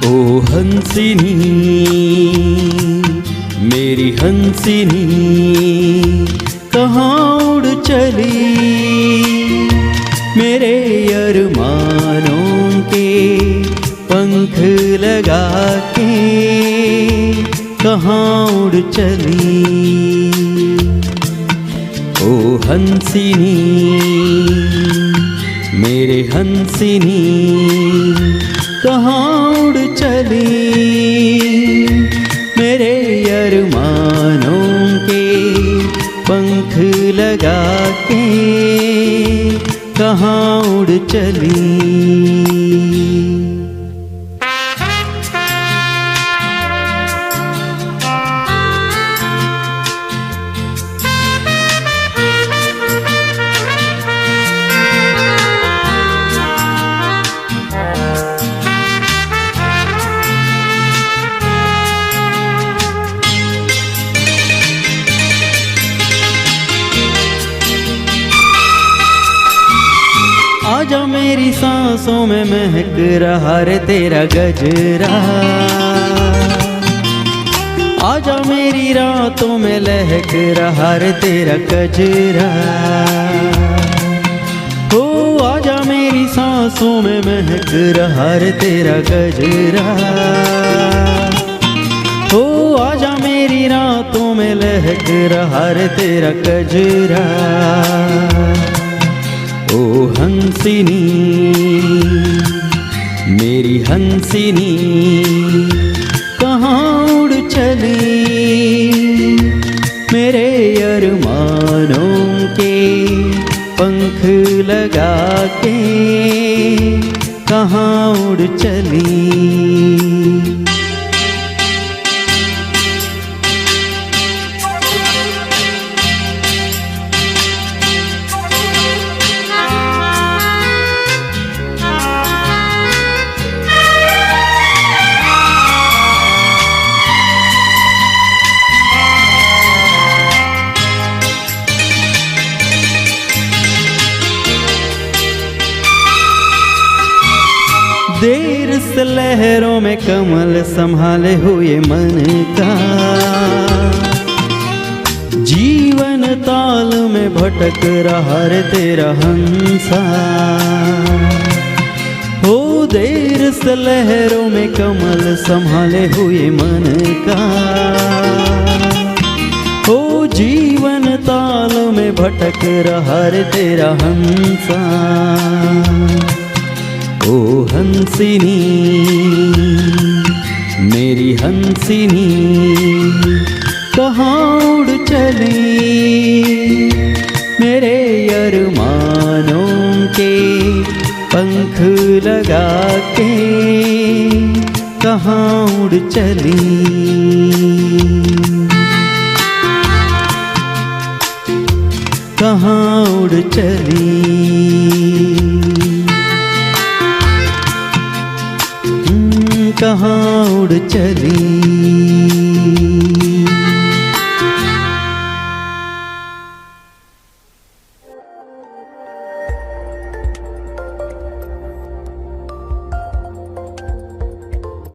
ओ हंसिनी मेरी हंसिनी कहाँ उड़ चली, मेरे अरमानों के पंख लगा के कहाँ उड़ चली। ओ हंसिनी मेरे हंसिनी कहाँ उड़ चली, मेरे अरमानों के पंख लगा के कहाँ उड़ चली। आजा मेरी सांसों में महक रहा रे तेरा गजरा, आजा मेरी रातों में लहक रहा रे तेरा गजरा। हो आजा मेरी सांसों में महक रहा रे तेरा गजरा, हो आजा मेरी रातों में लहक रहा रे तेरा गजरा। ओ हंसिनी मेरी हंसिनी कहाँ उड़ चली, मेरे अरमानों के पंख लगा के कहाँ उड़ चली। देर से लहरों में कमल संभाले हुए मन का, जीवन ताल में भटक रहा रे तेरा हंसा। हो देर से लहरों में कमल संभाले हुए मन का, हो जीवन ताल में भटक रहा रे तेरा हंसा। ओ हंसिनी मेरी हंसिनी कहाँ उड़ चली, मेरे अरमानों के पंख लगा के कहाँ उड़ चली। कहाँ उड़ चली, कहाँ उड़ चली।